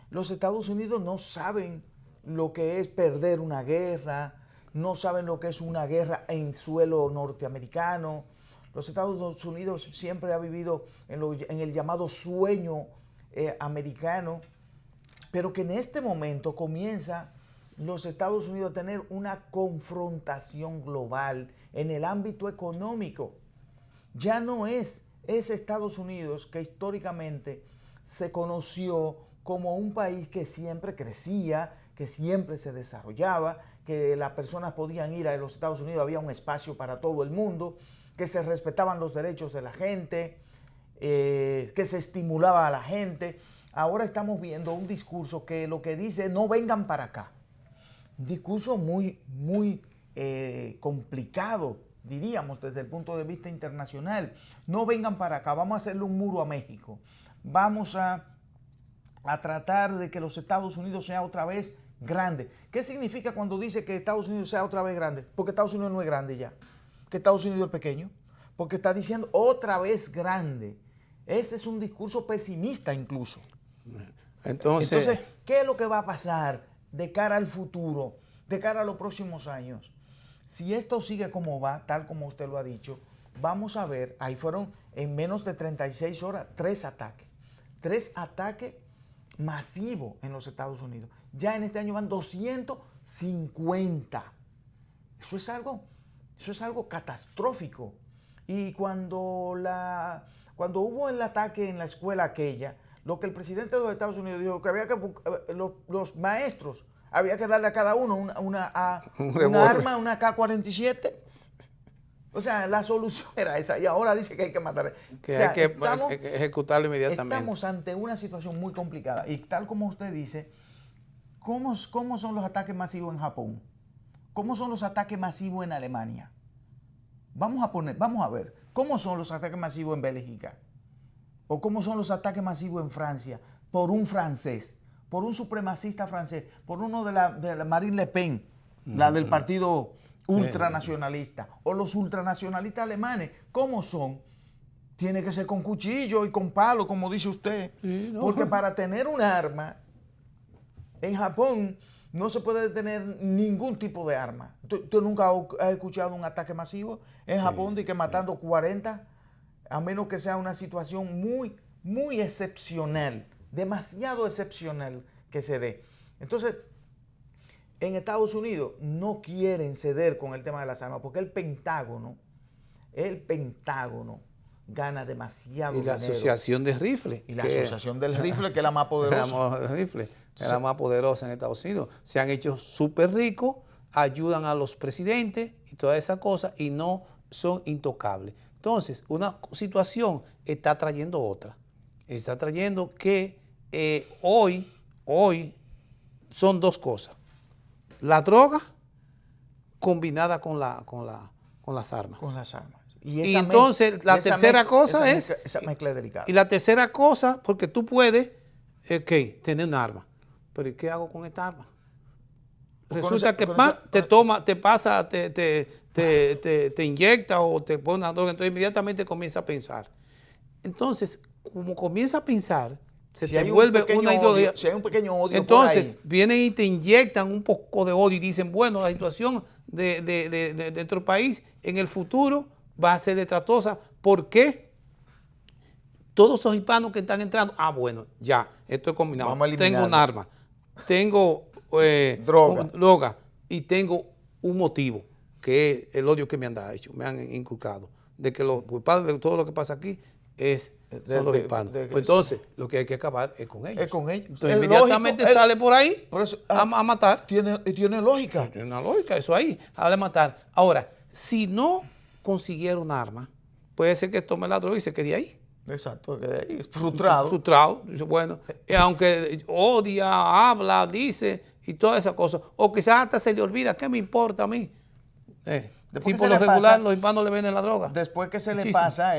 Los Estados Unidos no saben lo que es perder una guerra, no saben lo que es una guerra en suelo norteamericano. Los Estados Unidos siempre ha vivido en el llamado sueño americano, pero que en este momento comienza los Estados Unidos a tener una confrontación global en el ámbito económico. Ya no es Estados Unidos que históricamente se conoció como un país que siempre crecía, que siempre se desarrollaba, que las personas podían ir a los Estados Unidos, había un espacio para todo el mundo, que se respetaban los derechos de la gente, que se estimulaba a la gente. Ahora estamos viendo un discurso que lo que dice, no vengan para acá. Un discurso muy complicado, diríamos, desde el punto de vista internacional. No vengan para acá, vamos a hacerle un muro a México. Vamos a tratar de que los Estados Unidos sea otra vez grande. ¿Qué significa cuando dice que Estados Unidos sea otra vez grande? Porque Estados Unidos no es grande ya. Que Estados Unidos es pequeño. Porque está diciendo otra vez grande. Ese es un discurso pesimista incluso. Entonces, ¿qué es lo que va a pasar de cara al futuro, de cara a los próximos años? Si esto sigue como va, tal como usted lo ha dicho, vamos a ver, ahí fueron en menos de 36 horas 3 ataques. 3 ataques masivos en los Estados Unidos. Ya en este año van 250. Eso es algo catastrófico. Y cuando hubo el ataque en la escuela aquella, lo que el presidente de los Estados Unidos dijo, que había que los maestros, había que darle a cada uno una arma, una AK-47. O sea, la solución era esa. Y ahora dice que hay que matar. Que hay que ejecutarlo inmediatamente. Estamos ante una situación muy complicada. Y tal como usted dice, ¿cómo son los ataques masivos en Japón? ¿Cómo son los ataques masivos en Alemania? Vamos a ver, ¿cómo son los ataques masivos en Bélgica? ¿O cómo son los ataques masivos en Francia? Por un francés, por un supremacista francés, por uno de la Marine Le Pen, la del partido ultranacionalista, o los ultranacionalistas alemanes. ¿Cómo son? Tiene que ser con cuchillo y con palo, como dice usted. Sí, no. Porque para tener un arma, en Japón no se puede tener ningún tipo de arma. ¿Tú nunca has escuchado un ataque masivo en Japón de que matando 40? A menos que sea una situación muy excepcional, demasiado excepcional que se dé. Entonces, en Estados Unidos no quieren ceder con el tema de las armas porque el Pentágono gana demasiado dinero. Y la Asociación de Rifles. Y la Asociación del Rifle, que es la más poderosa. Es la más poderosa en Estados Unidos. Se han hecho súper ricos, ayudan a los presidentes y todas esas cosas y no son intocables. Entonces, una situación está trayendo otra. Está trayendo que hoy son dos cosas. La droga combinada con las armas. Con las armas. Y entonces la tercera cosa es... Esa mezcla delicada. Y la tercera cosa, porque tú puedes tener un arma. Pero ¿y qué hago con esta arma? Resulta que te te inyecta o te pone una droga, entonces inmediatamente comienza a pensar. Entonces, como comienza a pensar, se Si te hay un vuelve pequeño una ideología. odio, si hay un pequeño odio Entonces, por ahí, vienen y te inyectan un poco de odio y dicen, bueno, la situación de nuestro país en el futuro va a ser destratosa. ¿Por qué? Todos esos hispanos que están entrando, bueno, ya, esto es combinado. Vamos a Tengo un eliminarlo. arma, tengo droga y tengo un motivo, que es el odio que me han hecho, me han inculcado, de que los culpables de todo lo que pasa aquí son los hispanos. Pues entonces, lo que hay que acabar es con ellos. es con ellos. Entonces, Es inmediatamente lógico, sale por ahí por eso, a matar. tiene lógica. Tiene una lógica, eso ahí, habla de matar. Ahora, si no consiguiera un arma, puede ser que tome la droga y se quede ahí. Exacto, que de ahí, frustrado. Frustrado. Dice, bueno, aunque odia, habla, dice y todas esas cosas. O quizás hasta se le olvida, ¿qué me importa a mí? Si por lo regular los hispanos le venden la droga. Después que se le Muchísimo. pasa,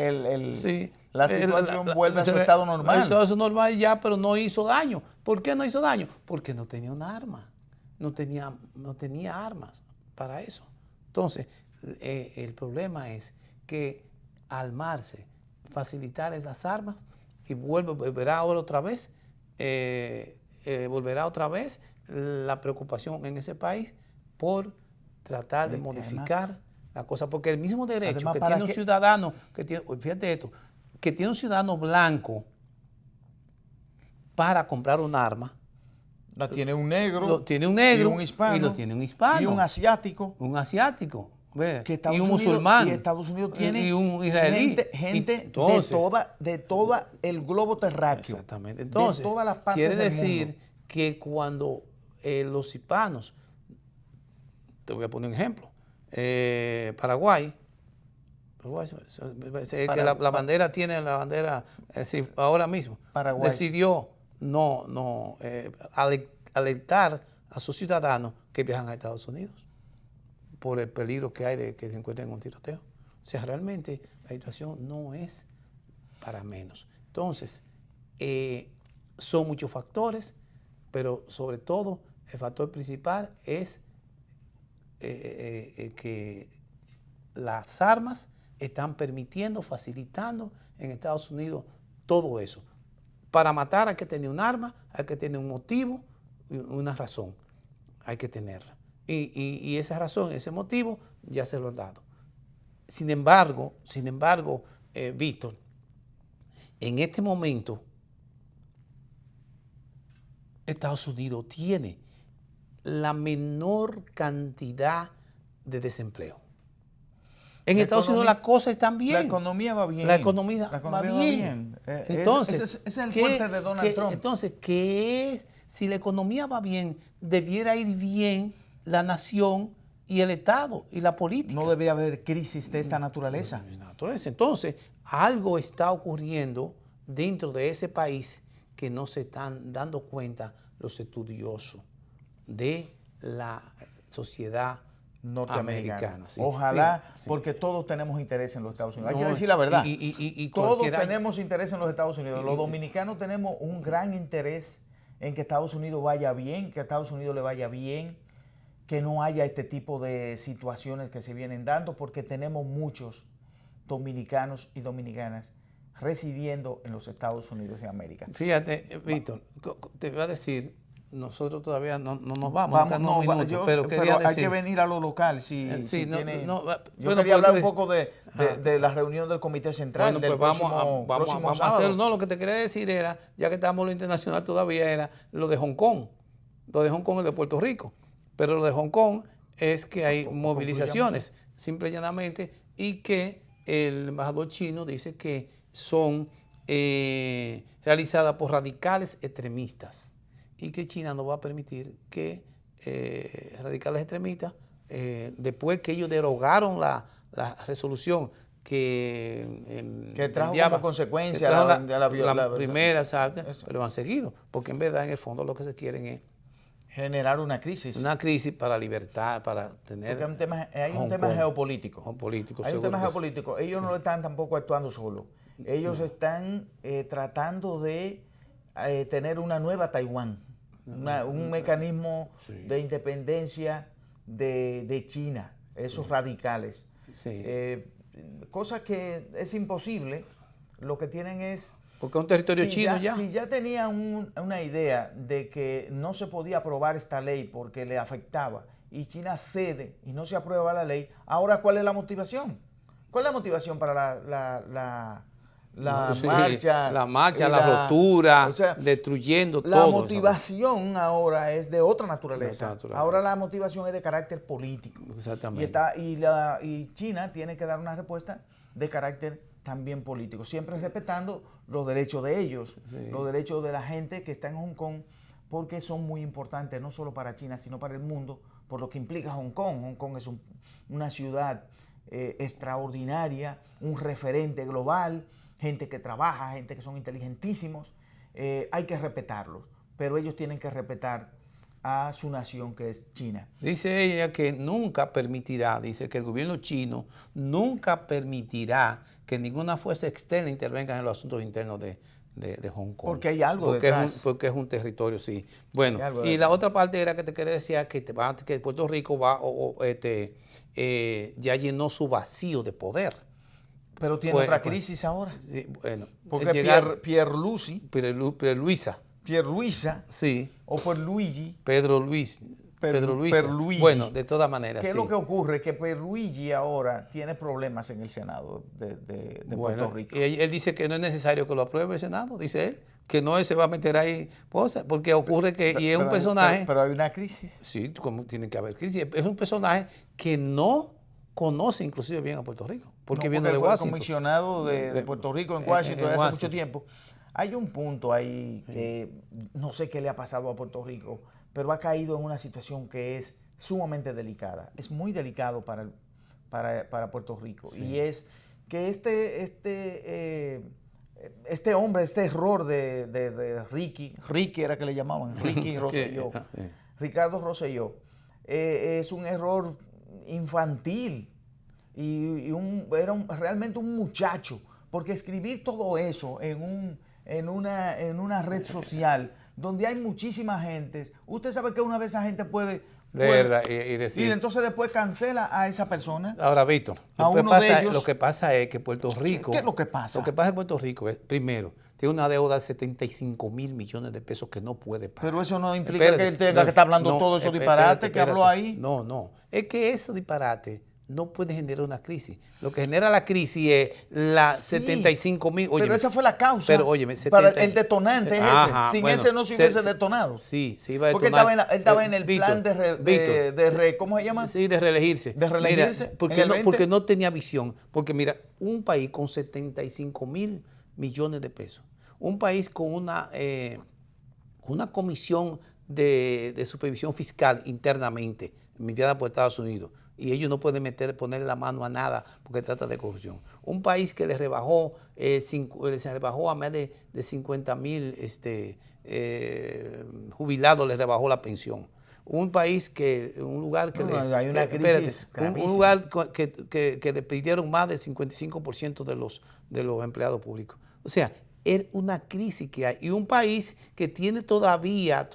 Sí. la situación vuelve a su estado normal. Todo eso normal ya, pero no hizo daño. ¿Por qué no hizo daño? Porque no tenía un arma. No tenía armas para eso. Entonces, el problema es que armarse, facilitar las armas y volverá ahora otra vez, la preocupación en ese país por tratar de modificar la cosa, porque el mismo derecho además, que tiene un ciudadano, fíjate esto, que tiene un ciudadano blanco para comprar un arma, la tiene un negro, y un hispano, y lo tiene un hispano, y un asiático. Y un musulmán. Y Estados Unidos tiene y un israelí. gente Entonces, de todo el globo terráqueo. Exactamente. Entonces, de todas las partes quiere del decir mundo. que cuando los hispanos, te voy a poner un ejemplo, Paraguay, que la bandera tiene la bandera, ahora mismo, Paraguay. decidió no alertar a sus ciudadanos que viajan a Estados Unidos por el peligro que hay de que se encuentren en un tiroteo. O sea, realmente la situación no es para menos. Entonces, son muchos factores, pero sobre todo el factor principal es que las armas están permitiendo, facilitando en Estados Unidos todo eso. Para matar hay que tener un arma, hay que tener un motivo, una razón, hay que tenerla. Y esa razón, ese motivo, ya se lo han dado. Sin embargo, Víctor, en este momento, Estados Unidos tiene la menor cantidad de desempleo. En Estados Unidos las cosas están bien. La economía va bien. La economía va bien. Entonces, ese es el fuerte de Donald Trump. Entonces, ¿qué es? Si la economía va bien, debiera ir bien la nación y el Estado y la política. No debe haber crisis de esta naturaleza. Entonces, algo está ocurriendo dentro de ese país que no se están dando cuenta los estudiosos de la sociedad norteamericana. Sí. Ojalá, sí. Porque todos tenemos interés en los Estados Unidos. Hay que decir la verdad. Todos tenemos interés en los Estados Unidos. Los dominicanos tenemos un gran interés en que Estados Unidos vaya bien, que a Estados Unidos le vaya bien, que no haya este tipo de situaciones que se vienen dando, porque tenemos muchos dominicanos y dominicanas residiendo en los Estados Unidos de América. Fíjate, Víctor, te voy a decir, nosotros todavía no nos vamos, pero hay que venir a lo local. Yo bueno, quería hablar un poco de la reunión del Comité Central. Bueno, pues vamos a hacerlo. No, lo que te quería decir era, ya que estamos en lo internacional todavía, era lo de Hong Kong. Lo de Hong Kong es de Puerto Rico. Pero lo de Hong Kong es que hay movilizaciones, simple y llanamente, y que el embajador chino dice que son realizadas por radicales extremistas y que China no va a permitir que radicales extremistas, después que ellos derogaron la resolución que trajo como consecuencia la primera, ¿sabes? Pero han seguido, porque en verdad en el fondo lo que se quieren es generar una crisis. Una crisis para libertad, para tener... Porque hay un tema geopolítico. Hay un tema geopolítico. Ellos no están tampoco actuando solos. Ellos están tratando de tener una nueva Taiwán, un mecanismo de independencia de China. esos radicales. Sí. Cosa que es imposible, lo que tienen es... Porque es un territorio chino ya. Si ya tenían una idea de que no se podía aprobar esta ley porque le afectaba y China cede y no se aprueba la ley, ahora ¿cuál es la motivación? ¿Cuál es la motivación para la marcha? La marcha, la rotura, o sea, destruyendo la todo. La motivación ahora es de otra naturaleza. naturaleza. Ahora la motivación es de carácter político. Exactamente. Y China tiene que dar una respuesta de carácter también político, siempre respetando los derechos de ellos, los derechos de la gente que está en Hong Kong, porque son muy importantes, no solo para China, sino para el mundo, por lo que implica Hong Kong. Hong Kong es una ciudad extraordinaria, un referente global, gente que trabaja, gente que son inteligentísimos, hay que respetarlos, pero ellos tienen que respetar a su nación, que es China. Dice ella que nunca permitirá, dice que el gobierno chino nunca permitirá que ninguna fuerza externa intervenga en los asuntos internos de Hong Kong. Porque hay algo detrás. Porque es un territorio, sí. Bueno, y la otra parte era que te quería decir que Puerto Rico ya llenó su vacío de poder. Pero tiene otra crisis ahora. Sí, bueno. Porque Pierluisa, sí. O Pierluigi. Pedro Luis. Bueno, de todas maneras. ¿Qué es lo que ocurre? Que Pierluigi ahora tiene problemas en el Senado de Puerto Rico. Él dice que no es necesario que lo apruebe el Senado, dice él, que no se va a meter ahí, porque ocurre que y es un personaje. Pero hay una crisis. Sí, como tiene que haber crisis. Es un personaje que no conoce inclusive bien a Puerto Rico, porque viene de Washington. Comisionado de Puerto Rico en Washington hace mucho tiempo. Hay un punto ahí que no sé qué le ha pasado a Puerto Rico, pero ha caído en una situación que es sumamente delicada. Es muy delicado para Puerto Rico. Sí. Y es que este hombre, este error de Ricky era que le llamaban, Ricky Rosselló, Ricardo Rosselló, es un error infantil y era realmente un muchacho, porque escribir todo eso en una red social donde hay muchísima gente, usted sabe que una vez esa gente puede leerla y decir. Y entonces después cancela a esa persona. Ahora, Víctor, lo que pasa es que Puerto Rico... ¿Qué es lo que pasa? Lo que pasa en Puerto Rico es, primero, tiene una deuda de 75 mil millones de pesos que no puede pagar. Pero eso no implica que él tenga que estar hablando todo eso disparate que habló ahí. No. Es que ese disparate no puede generar una crisis. Lo que genera la crisis es la 75 mil. Pero esa fue la causa. Pero óyeme, para el detonante es ese. Sin ese no se hubiese detonado. Sí, se iba a detonar. Porque él estaba en el plan ¿cómo se llama? Sí, de reelegirse. De reelegirse. Mira, porque no tenía visión. Porque mira, un país con 75 mil millones de pesos, un país con una comisión de supervisión fiscal internamente, enviada por Estados Unidos, y ellos no pueden ponerle la mano a nada porque trata de corrupción. Un país que les rebajó, se rebajó a más de 50 mil jubilados, les rebajó la pensión. Un país un lugar que hay una crisis un lugar que despidieron más del 55% de los empleados públicos. O sea, es una crisis que hay. Y un país que tiene todavía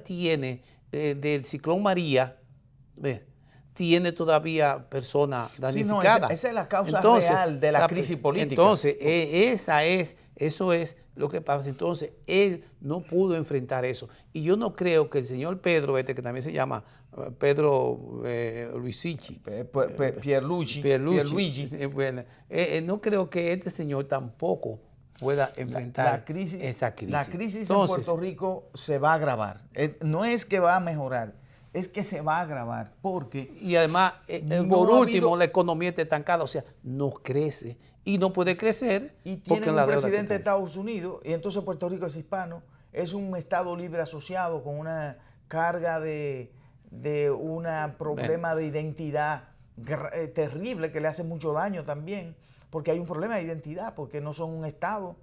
tiene del ciclón María, ¿ves? Tiene todavía personas damnificadas. Esa es la causa real de la crisis política. Entonces, eso es lo que pasa. Entonces, él no pudo enfrentar eso. Y yo no creo que el señor Pedro, que también se llama Pedro Luisichi, Pierluigi. Bueno, no creo que este señor tampoco pueda enfrentar esa crisis. La crisis en Puerto Rico se va a agravar. No es que va a mejorar, es que se va a agravar porque... Y además, por último, la economía está estancada, o sea, no crece y no puede crecer. Y tiene un presidente de Estados Unidos, y entonces Puerto Rico es hispano, es un Estado libre asociado con una carga de un problema de identidad terrible que le hace mucho daño también, porque hay un problema de identidad, porque no son un Estado,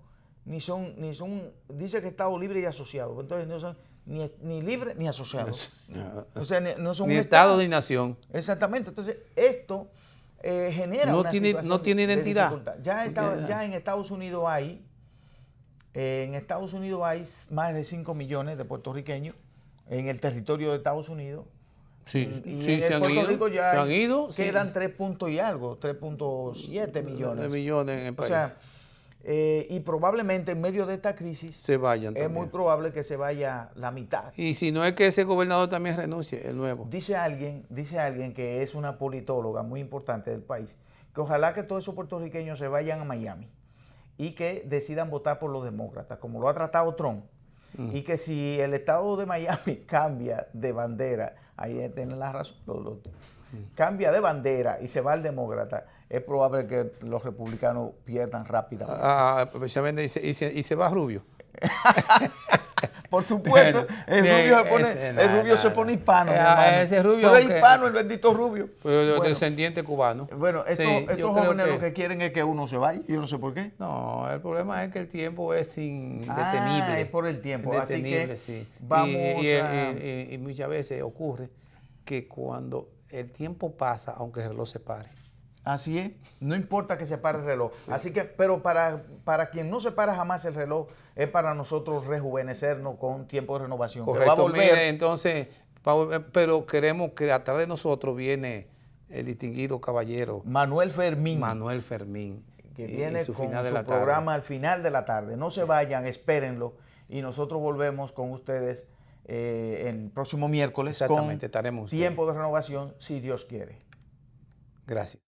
dice que Estado libre y asociado, entonces no son ni libre ni asociados. O sea, no son ni un Estado ni nación. Exactamente. Entonces, esto genera una situación no tiene identidad. Ya en Estados Unidos hay más de 5 millones de puertorriqueños en el territorio de Estados Unidos, Sí, Y sí, en se han Puerto ido. Rico ya Se han ido. quedan 3 puntos y algo, 3.7 millones. De millones en el O país. sea, y probablemente en medio de esta crisis se vayan es también. muy probable que se vaya la mitad. Y si no es que ese gobernador también renuncie, el nuevo. Dice alguien que es una politóloga muy importante del país, que ojalá que todos esos puertorriqueños se vayan a Miami y que decidan votar por los demócratas, como lo ha tratado Trump. Y que si el estado de Miami cambia de bandera, ahí tienen la razón, cambia de bandera y se va al demócrata, es probable que los republicanos pierdan rápidamente. Especialmente y se va Rubio. Por supuesto, Bueno, el Rubio se pone hispano. Ese Rubio. Pero es hispano el bendito Rubio. Bueno, descendiente cubano. Bueno, Sí, estos jóvenes lo que quieren es que uno se vaya. Yo no sé por qué. No, el problema es que el tiempo es indetenible. Es por el tiempo. Indetenible, Así que sí. vamos y muchas veces ocurre que cuando el tiempo pasa, aunque el reloj se pare. Así es, no importa que se pare el reloj. Sí. Así que, pero para quien no se para jamás el reloj, es para nosotros rejuvenecernos con tiempo de renovación. Correcto, que va a volver. Mire, entonces, pero queremos que atrás de nosotros viene el distinguido caballero Manuel Fermín. Que viene con su programa al final de la tarde. No se vayan, espérenlo. Y nosotros volvemos con ustedes el próximo miércoles con estaremos tiempo de renovación, si Dios quiere. Gracias.